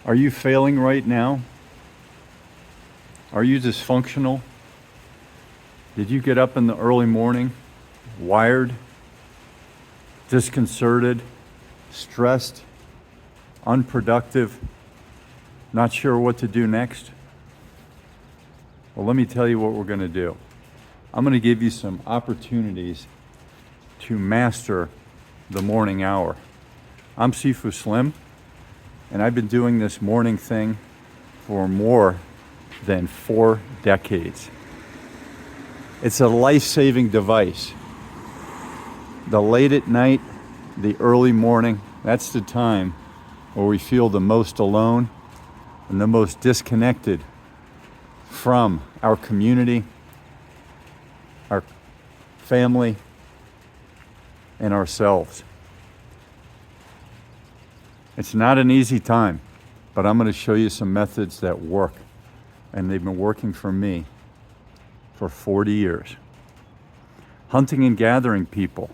Are you failing right now? Are you dysfunctional? Did you get up in the early morning, wired, disconcerted, stressed, unproductive, not sure what to do next? Well, let me tell you what we're going to do. I'm going to give you some opportunities to master the morning hour. I'm Sifu Slim, and I've been doing this morning thing for more than 4 decades. It's a life-saving device. The late at night, the early morning, that's the time where we feel the most alone and the most disconnected from our community, our family, and ourselves. It's not an easy time, but I'm going to show you some methods that work, and they've been working for me for 40 years. Hunting and gathering people,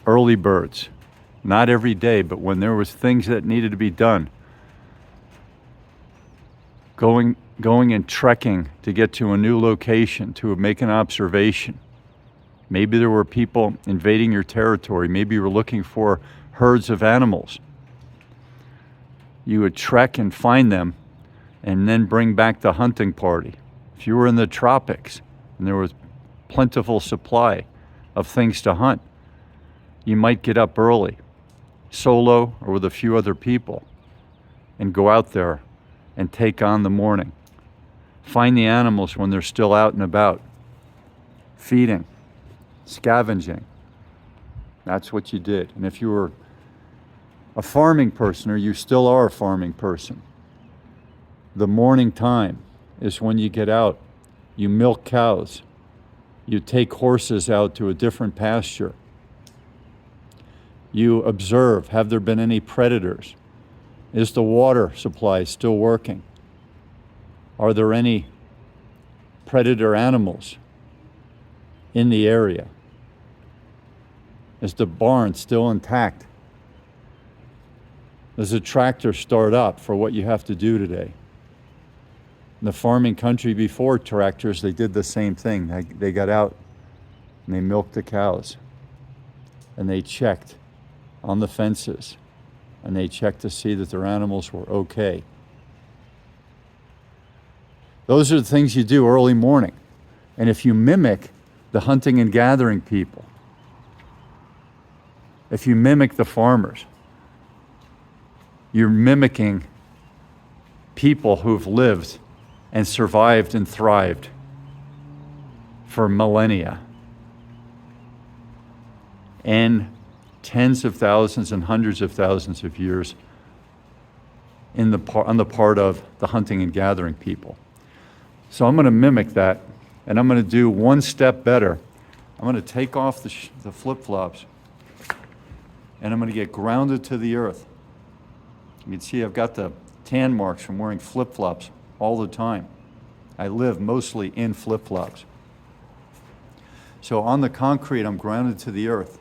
early birds, not every day, but when there was things that needed to be done. Going and trekking to get to a new location, to make an observation. Maybe there were people invading your territory. Maybe you were looking for herds of animals. You would trek and find them and then bring back the hunting party. If you were in the tropics and there was plentiful supply of things to hunt, you might get up early, solo or with a few other people, and go out there and take on the morning. Find the animals when they're still out and about, feeding, scavenging. That's what you did. And if you were a farming person, or you still are a farming person, the morning time is when you get out, you milk cows, you take horses out to a different pasture, you observe, have there been any predators? Is the water supply still working? Are there any predator animals in the area? Is the barn still intact? Does the tractor start up for what you have to do today? In the farming country before tractors, they did the same thing. They got out and they milked the cows, and they checked on the fences, and they checked to see that their animals were okay. Those are the things you do early morning. And if you mimic the hunting and gathering people, if you mimic the farmers, you're mimicking people who've lived and survived and thrived for millennia, and tens of thousands and hundreds of thousands of years on the part of the hunting and gathering people. So I'm going to mimic that, and I'm going to do one step better. I'm going to take off the flip-flops, and I'm going to get grounded to the earth. You can see I've got the tan marks from wearing flip-flops all the time. I live mostly in flip-flops. So on the concrete, I'm grounded to the earth.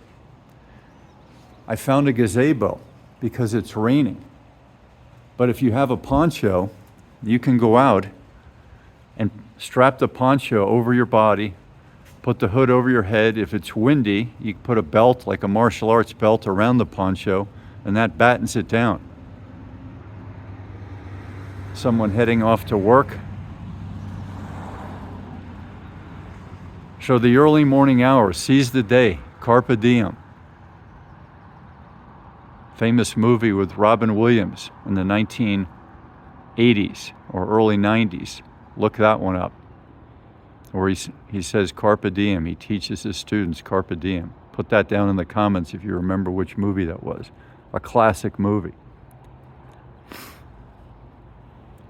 I found a gazebo because it's raining. But if you have a poncho, you can go out and strap the poncho over your body, put the hood over your head. If it's windy, you can put a belt, like a martial arts belt, around the poncho, and that battens it down. Someone heading off to work. So the early morning hours, seize the day, carpe diem. Famous movie with Robin Williams in the 1980s or early 90s. Look that one up. Where he says carpe diem. He teaches his students carpe diem. Put that down in the comments if you remember which movie that was. A classic movie.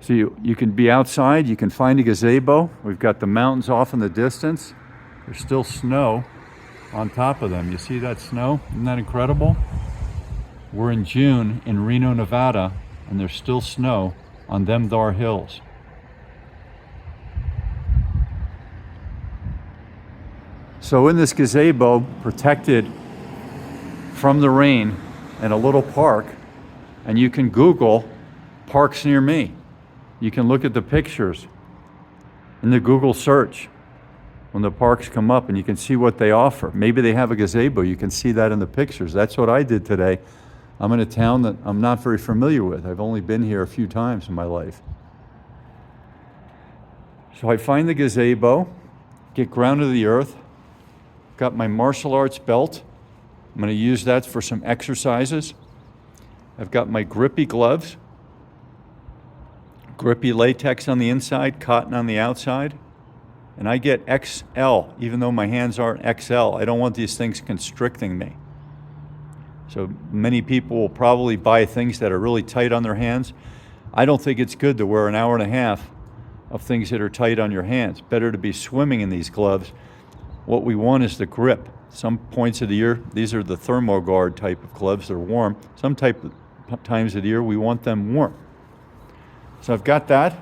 So you can be outside, you can find a gazebo. We've got the mountains off in the distance. There's still snow on top of them. You see that snow? Isn't that incredible? We're in June in Reno, Nevada, and there's still snow on them thar hills. So in this gazebo, protected from the rain in a little park, and you can Google parks near me. You can look at the pictures in the Google search when the parks come up, and you can see what they offer. Maybe they have a gazebo. You can see that in the pictures. That's what I did today. I'm in a town that I'm not very familiar with. I've only been here a few times in my life. So I find the gazebo, get grounded to the earth, got my martial arts belt. I'm going to use that for some exercises. I've got my grippy gloves, grippy latex on the inside, cotton on the outside. And I get XL, even though my hands aren't XL. I don't want these things constricting me. So many people will probably buy things that are really tight on their hands. I don't think it's good to wear an hour and a half of things that are tight on your hands. Better to be swimming in these gloves. What we want is the grip. Some points of the year, these are the thermoguard type of gloves, they're warm. Some times of the year, we want them warm. So I've got that.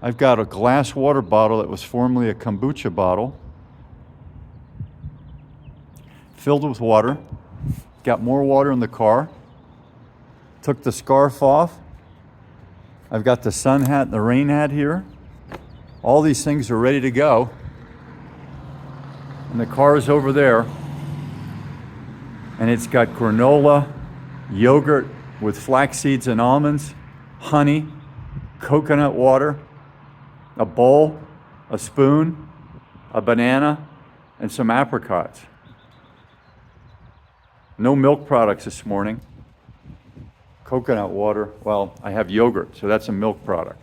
I've got a glass water bottle that was formerly a kombucha bottle, filled with water. Got more water in the car. Took the scarf off. I've got the sun hat and the rain hat here. All these things are ready to go. And the car is over there. And it's got granola, yogurt with flax seeds and almonds, honey, coconut water, a bowl, a spoon, a banana, and some apricots. No milk products this morning. Coconut water, well, I have yogurt, so that's a milk product.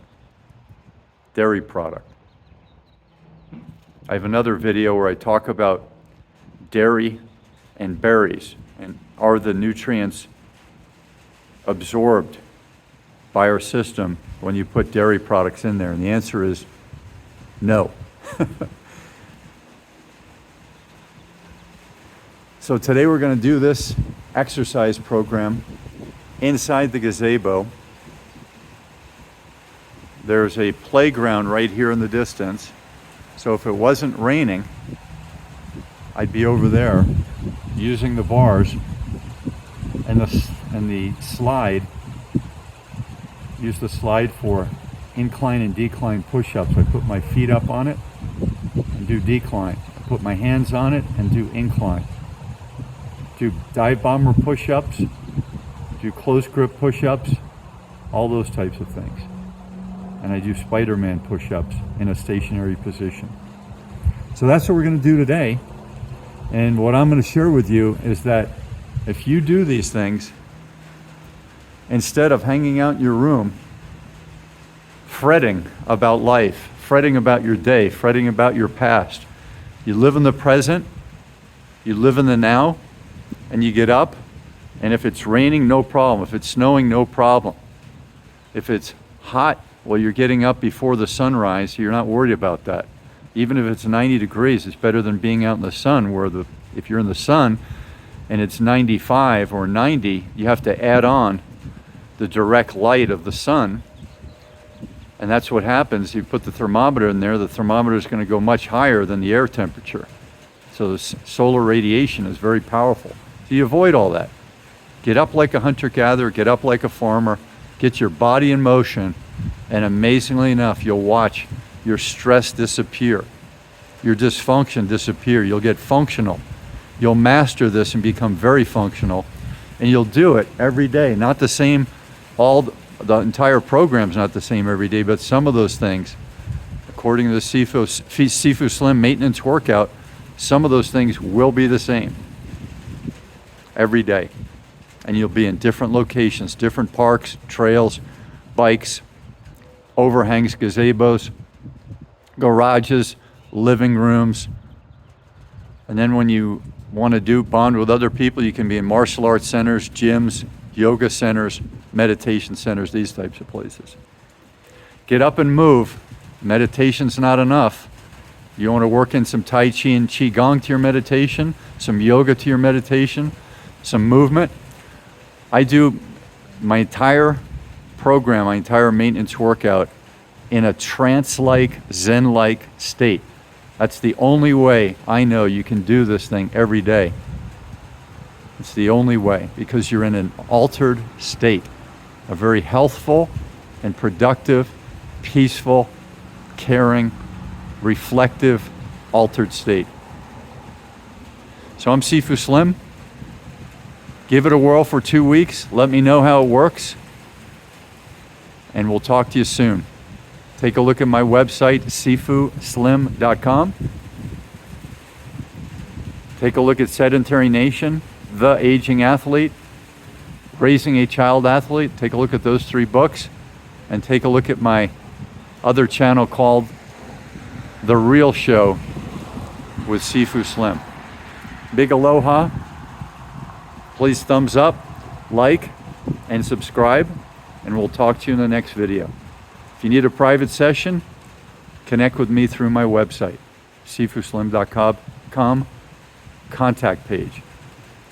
Dairy product. I have another video where I talk about dairy and berries, and are the nutrients absorbed by our system when you put dairy products in there? And the answer is no. So today we're going to do this exercise program inside the gazebo. There's a playground right here in the distance. So if it wasn't raining, I'd be over there using the bars and the slide. Use the slide for incline and decline push-ups. I put my feet up on it and do decline. I put my hands on it and do incline. Do dive bomber push-ups, do close grip push-ups, all those types of things. And I do Spider-Man push-ups in a stationary position. So that's what we're going to do today. And what I'm going to share with you is that if you do these things, instead of hanging out in your room, fretting about life, fretting about your day, fretting about your past, you live in the present, you live in the now, and you get up, and if it's raining, no problem. If it's snowing, no problem. If it's hot, well, you're getting up before the sunrise, so you're not worried about that. Even if it's 90 degrees, it's better than being out in the sun, where if you're in the sun and it's 95 or 90, you have to add on the direct light of the sun. And that's what happens. You put the thermometer in there, the thermometer is going to go much higher than the air temperature. So the solar radiation is very powerful. So you avoid all that. Get up like a hunter-gatherer, get up like a farmer, get your body in motion, and amazingly enough, you'll watch your stress disappear, your dysfunction disappear. You'll get functional. You'll master this and become very functional, and you'll do it every day. Not the same, the entire program's not the same every day, but some of those things, according to the Sifu Slim maintenance workout, some of those things will be the same every day. And you'll be in different locations, different parks, trails, bikes, overhangs, gazebos, garages, living rooms. And then when you want to bond with other people, you can be in martial arts centers, gyms, yoga centers, meditation centers, these types of places. Get up and move. Meditation's not enough. You want to work in some Tai Chi and Qigong to your meditation, some yoga to your meditation, some movement. I do my entire program, my entire maintenance workout in a trance-like, Zen-like state. That's the only way I know you can do this thing every day. It's the only way, because you're in an altered state. a very healthful and productive, peaceful, caring, reflective, altered state. So I'm Sifu Slim. Give it a whirl for 2 weeks. Let me know how it works. And we'll talk to you soon. Take a look at my website, sifuslim.com. Take a look at Sedentary Nation, The Aging Athlete, Raising a Child Athlete. Take a look at those 3 books. And take a look at my other channel called The Real Show with Sifu Slim. Big aloha. Please thumbs up, like, and subscribe, and we'll talk to you in the next video. If you need a private session, connect with me through my website, sifuslim.com, contact page.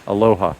Aloha.